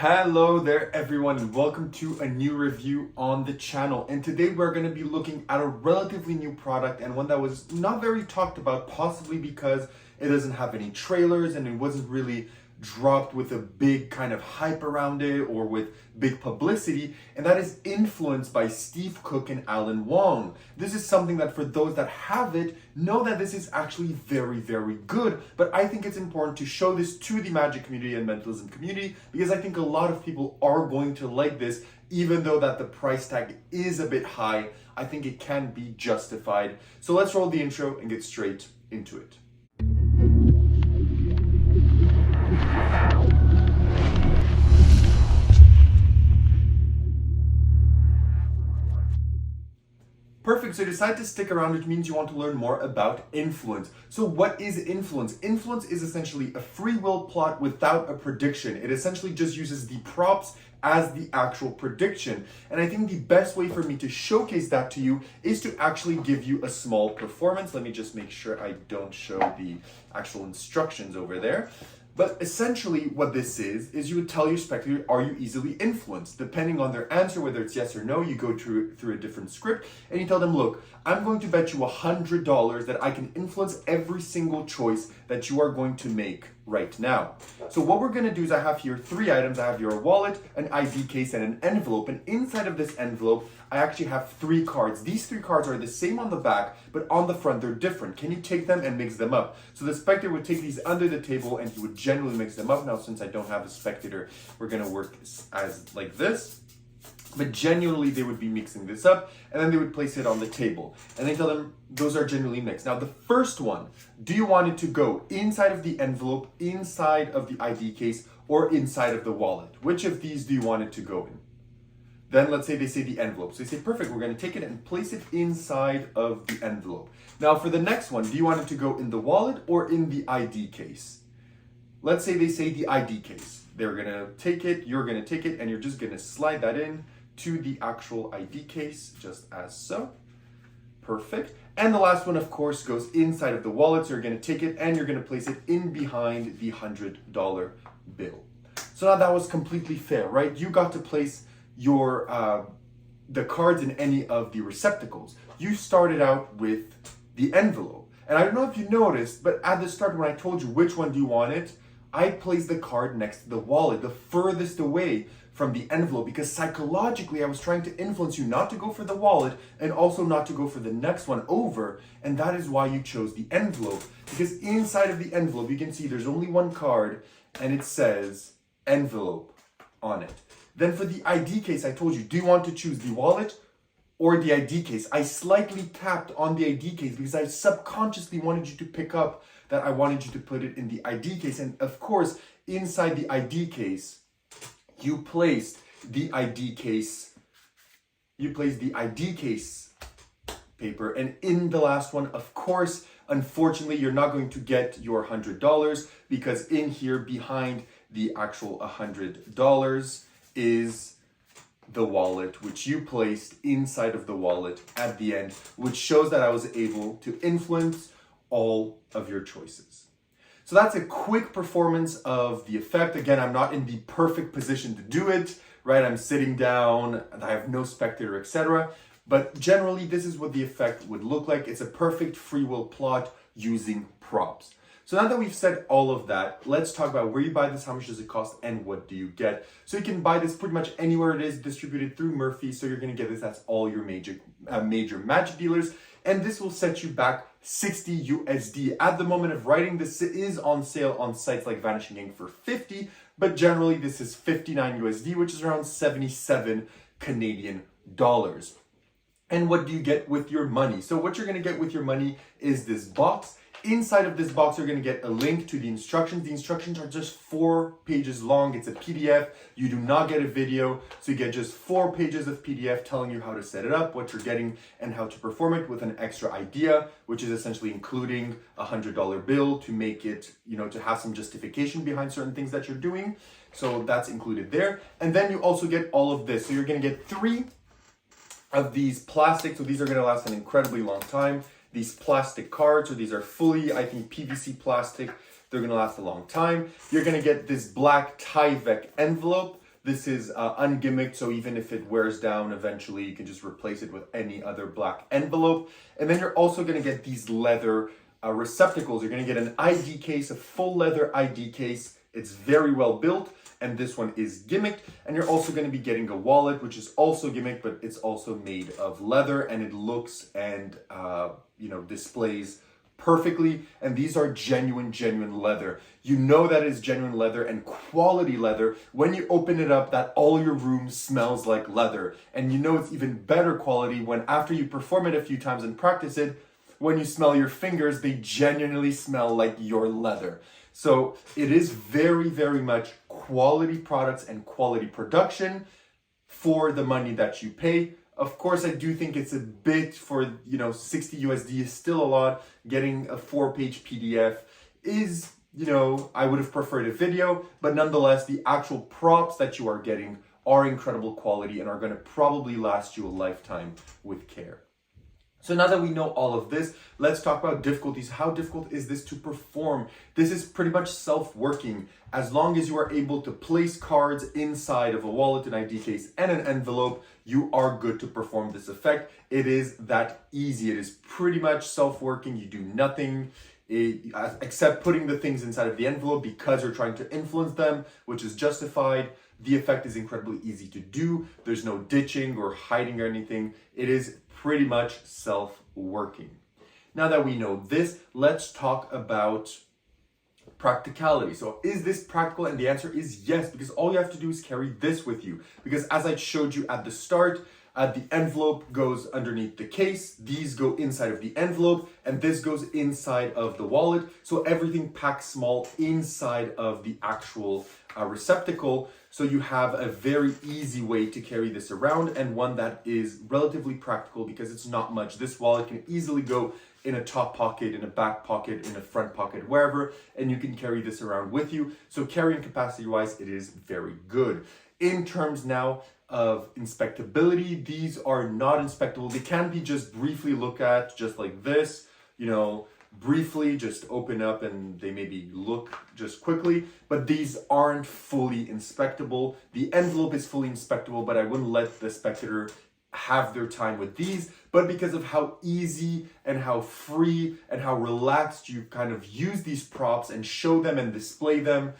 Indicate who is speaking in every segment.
Speaker 1: Hello there everyone and welcome to a new review on the channel, and today we're going to be looking at a relatively new product and one that was not very talked about, possibly because it doesn't have any trailers and it wasn't really dropped with a big kind of hype around it or with big publicity, and that is Influence by Steve Cook and Alan Wong. This is something that for those that have it know that this is actually very, very good, but I think it's important to show this to the magic community and mentalism community because I think a lot of people are going to like this. Even though that the price tag is a bit high, I think it can be justified. So let's roll the intro and get straight into it. Perfect, so decide to stick around, which means you want to learn more about influence. So what is influence? Influence is essentially a free will plot without a prediction. It essentially just uses the props as the actual prediction. And I think the best way for me to showcase that to you is to actually give you a small performance. Let me just make sure I don't show the actual instructions over there. But essentially what this is you would tell your spectator, are you easily influenced? Depending on their answer, whether it's yes or no, you go through a different script and you tell them, look, I'm going to bet you $100 that I can influence every single choice that you are going to make right now. So what we're gonna do is I have here three items. I have your wallet, an ID case, and an envelope. And inside of this envelope, I actually have three cards. These three cards are the same on the back, but on the front, they're different. Can you take them and mix them up? So the spectator would take these under the table and he would generally mix them up. Now, since I don't have a spectator, we're gonna work as like this. But genuinely, they would be mixing this up and then they would place it on the table. And they tell them those are generally mixed. Now, the first one, do you want it to go inside of the envelope, inside of the ID case, or inside of the wallet? Which of these do you want it to go in? Then let's say they say the envelope. So they say, perfect, we're gonna take it and place it inside of the envelope. Now for the next one, do you want it to go in the wallet or in the ID case? Let's say they say the ID case. They're gonna take it, you're gonna take it, and you're just gonna slide that in to the actual ID case, just as so. Perfect. And the last one, of course, goes inside of the wallet. So you're gonna take it and you're gonna place it in behind the $100 bill. So now that was completely fair, right? You got to place your the cards in any of the receptacles. You started out with the envelope. And I don't know if you noticed, but at the start when I told you which one do you want it, I placed the card next to the wallet, the furthest away from the envelope, because psychologically I was trying to influence you not to go for the wallet and also not to go for the next one over, and that is why you chose the envelope. Because inside of the envelope you can see there's only one card and it says envelope on it. Then for the ID case, I told you, do you want to choose the wallet or the ID case? I slightly tapped on the ID case because I subconsciously wanted you to pick up that I wanted you to put it in the ID case. And of course, inside the ID case, you placed the ID case paper. And in the last one, of course, unfortunately, you're not going to get your $100 because in here behind the actual $100 is the wallet, which you placed inside of the wallet at the end, which shows that I was able to influence all of your choices. So that's a quick performance of the effect. Again, I'm not in the perfect position to do it, right? I'm sitting down, I have no spectator, etc. But generally, this is what the effect would look like. It's a perfect free will plot using props. So now that we've said all of that, let's talk about where you buy this, how much does it cost, and what do you get. So you can buy this pretty much anywhere it is, distributed through Murphy. So you're gonna get this at all your major magic dealers. And this will set you back 60 USD. At the moment of writing, this is on sale on sites like Vanishing Ink for 50, but generally this is 59 USD, which is around 77 Canadian dollars. And what do you get with your money? So what you're gonna get with your money is this box. Inside of this box, you're going to get a link to the instructions. The instructions are just 4 pages long. It's a PDF. You do not get a video. So you get just 4 pages of PDF telling you how to set it up, what you're getting, and how to perform it with an extra idea, which is essentially including a $100 bill to make it, to have some justification behind certain things that you're doing. So that's included there. And then you also get all of this. So you're going to get 3 of these plastics. So these are going to last an incredibly long time. These plastic cards, so these are fully, I think, PVC plastic. They're gonna last a long time. You're gonna get this black Tyvek envelope. This is ungimmicked, so even if it wears down eventually, you can just replace it with any other black envelope. And then you're also going to get these leather receptacles. You're going to get an ID case, a full leather ID case. It's very well built, and this one is gimmicked. And you're also going to be getting a wallet, which is also gimmicked, but it's also made of leather, and it looks and displays perfectly. And these are genuine leather. You know that is genuine leather and quality leather when you open it up, that all your room smells like leather. And you know it's even better quality when, after you perform it a few times and practice it, when you smell your fingers, they genuinely smell like your leather. So it is very much quality products and quality production for the money that you pay. Of course, I do think it's a bit for, 60 USD is still a lot. Getting a 4-page PDF is, I would have preferred a video, but nonetheless, the actual props that you are getting are incredible quality and are going to probably last you a lifetime with care. So now that we know all of this, let's talk about difficulties. How difficult is this to perform? This is pretty much self-working. As long as you are able to place cards inside of a wallet, an ID case, and an envelope, you are good to perform this effect. It is that easy. It is pretty much self-working. You do nothing except putting the things inside of the envelope because you're trying to influence them, which is justified. The effect is incredibly easy to do. There's no ditching or hiding or anything. It is pretty much self-working. Now that we know this, let's talk about practicality. So is this practical? And the answer is yes, because all you have to do is carry this with you. Because as I showed you at the start, the envelope goes underneath the case, these go inside of the envelope, and this goes inside of the wallet. So everything packs small inside of the actual receptacle. So you have a very easy way to carry this around, and one that is relatively practical because it's not much. This wallet can easily go in a top pocket, in a back pocket, in a front pocket, wherever, and you can carry this around with you. So carrying capacity wise, it is very good. In terms now of inspectability, these are not inspectable. They can be just briefly looked at, just like this, briefly just open up and they maybe look just quickly, but these aren't fully inspectable. The envelope is fully inspectable, but I wouldn't let the spectator have their time with these. But because of how easy and how free and how relaxed you kind of use these props and show them and display them,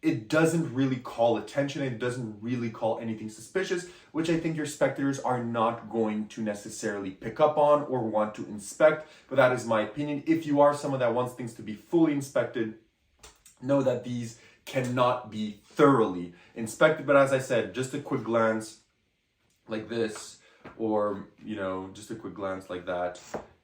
Speaker 1: it doesn't really call attention. It doesn't really call anything suspicious, which I think your spectators are not going to necessarily pick up on or want to inspect. But that is my opinion. If you are someone that wants things to be fully inspected, know that these cannot be thoroughly inspected. But as I said, just a quick glance like this, or, just a quick glance like that,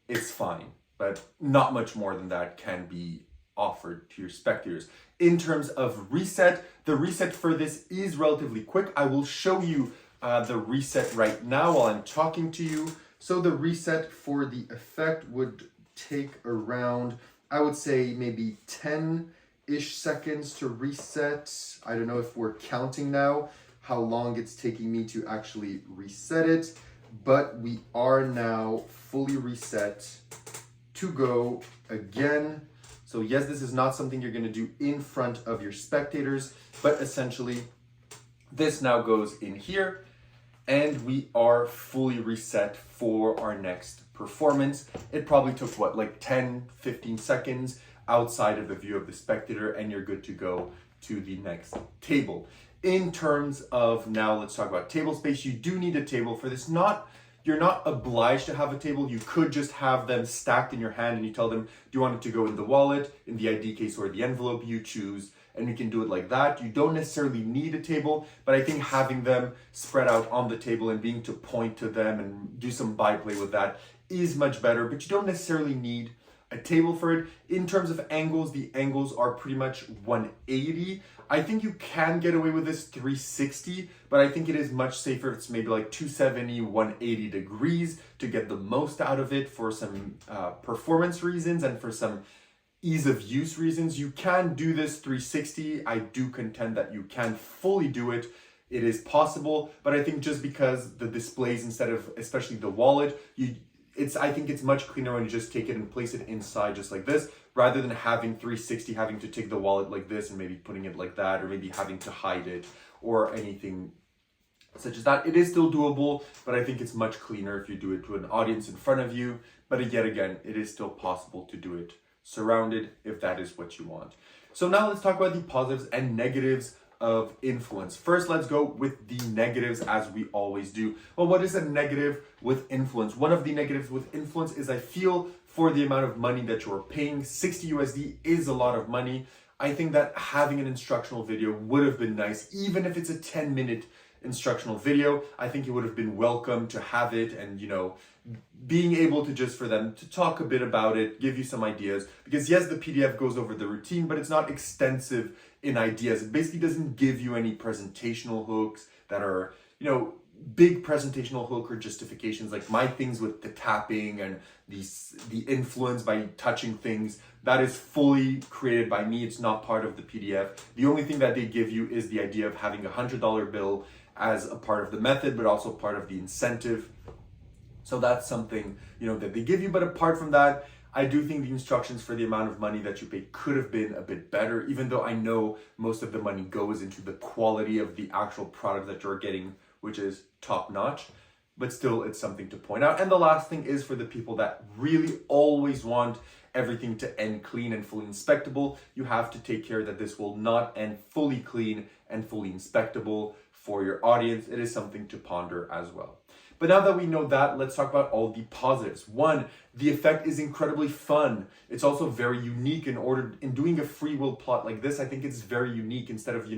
Speaker 1: it's fine. But not much more than that can be offered to your spectators. In terms of reset, the reset for this is relatively quick. I will show you the reset right now while I'm talking to you. So the reset for the effect would take around, I would say maybe 10-ish seconds to reset. I don't know if we're counting now how long it's taking me to actually reset it, but we are now fully reset to go again. So yes, this is not something you're going to do in front of your spectators, but essentially this now goes in here and we are fully reset for our next performance. It probably took 10-15 seconds outside of the view of the spectator, and you're good to go to the next table. In terms of now, let's talk about table space. You do need a table for this. You're not obliged to have a table. You could just have them stacked in your hand and you tell them, do you want it to go in the wallet, in the ID case, or the envelope? You choose, and you can do it like that. You don't necessarily need a table, but I think having them spread out on the table and being to point to them and do some byplay with that is much better, but you don't necessarily need a table for it. In terms of angles, the angles are pretty much 180. I think you can get away with this 360, but I think it is much safer if it's maybe 270, 180 degrees to get the most out of it for some performance reasons and for some ease of use reasons. You can do this 360. I do contend that you can fully do it. It is possible, but I think just because the displays, instead of especially the wallet, I think it's much cleaner when you just take it and place it inside just like this, rather than having 360, having to take the wallet like this and maybe putting it like that, or maybe having to hide it or anything such as that. It is still doable, but I think it's much cleaner if you do it to an audience in front of you. But yet again, it is still possible to do it surrounded if that is what you want. So now let's talk about the positives and negatives of influence. First, let's go with the negatives, as we always do. Well, what is a negative with influence? One of the negatives with influence is, I feel, for the amount of money that you're paying, 60 USD is a lot of money. I think that having an instructional video would have been nice, even if it's a 10-minute instructional video. I think it would have been welcome to have it, and being able to just for them to talk a bit about it, give you some ideas, because yes, the PDF goes over the routine, but it's not extensive in ideas. It basically doesn't give you any presentational hooks that are, big presentational hook or justifications, like my things with the tapping and the influence by touching things. That is fully created by me. It's not part of the PDF. The only thing that they give you is the idea of having a $100 bill as a part of the method, but also part of the incentive. So that's something, that they give you. But apart from that, I do think the instructions for the amount of money that you paid could have been a bit better, even though I know most of the money goes into the quality of the actual product that you're getting, which is top notch. But still, it's something to point out. And the last thing is for the people that really always want everything to end clean and fully inspectable, you have to take care that this will not end fully clean and fully inspectable for your audience. It is something to ponder as well. But now that we know that, let's talk about all the positives. One, the effect is incredibly fun. It's also very unique in doing a free will plot like this. I think it's very unique. Instead of,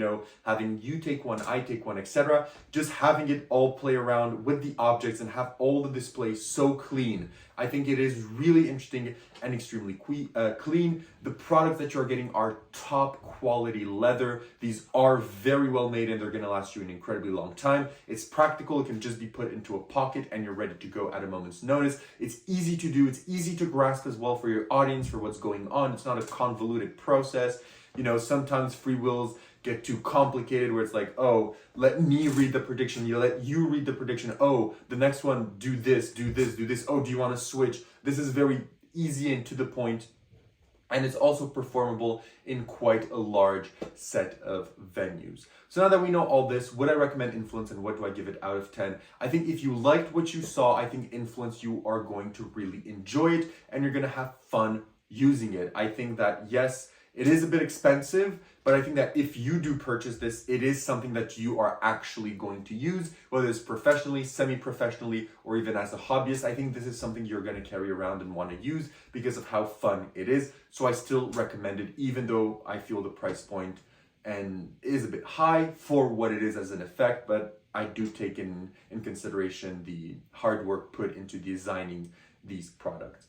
Speaker 1: having you take one, I take one, etc. Just having it all play around with the objects and have all the displays so clean. I think it is really interesting and extremely clean. The products that you're getting are top quality leather. These are very well made and they're going to last you an incredibly long time. It's practical. It can just be put into a pocket and you're ready to go at a moment's notice. It's easy to do. It's easy to grasp as well for your audience, for what's going on. It's not a convoluted process. Sometimes free wills get too complicated where it's like, oh, let me read the prediction. Let you read the prediction. Oh, the next one, do this, do this, do this. Oh, do you want to switch? This is very easy and to the point. And it's also performable in quite a large set of venues. So now that we know all this, would I recommend Influence and what do I give it out of 10? I think if you liked what you saw, I think Influence, you are going to really enjoy it and you're going to have fun using it. I think that, yes, it is a bit expensive, but I think that if you do purchase this, it is something that you are actually going to use, whether it's professionally, semi-professionally, or even as a hobbyist. I think this is something you're going to carry around and want to use because of how fun it is. So I still recommend it, even though I feel the price point and is a bit high for what it is as an effect, but I do take in consideration the hard work put into designing these products.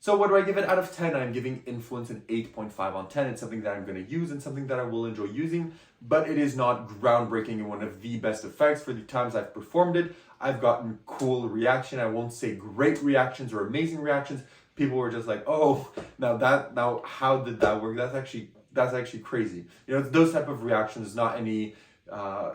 Speaker 1: So what do I give it out of 10? I'm giving Influence an 8.5 on 10. It's something that I'm going to use and something that I will enjoy using, but it is not groundbreaking and one of the best effects. For the times I've performed it, I've gotten cool reaction. I won't say great reactions or amazing reactions. People were just like, oh, now how did that work? That's actually crazy. It's those type of reactions, not any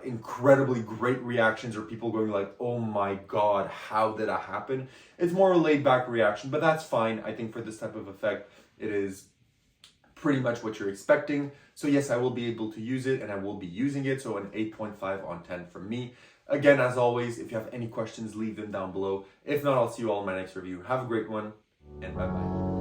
Speaker 1: incredibly great reactions or people going like, oh my god, how did that happen? It's more a laid back reaction, but that's fine. I think for this type of effect, it is pretty much what you're expecting. So yes, I will be able to use it and I will be using it. So an 8.5 on 10 from me. Again, as always, if you have any questions, leave them down below. If not, I'll see you all in my next review. Have a great one and bye bye.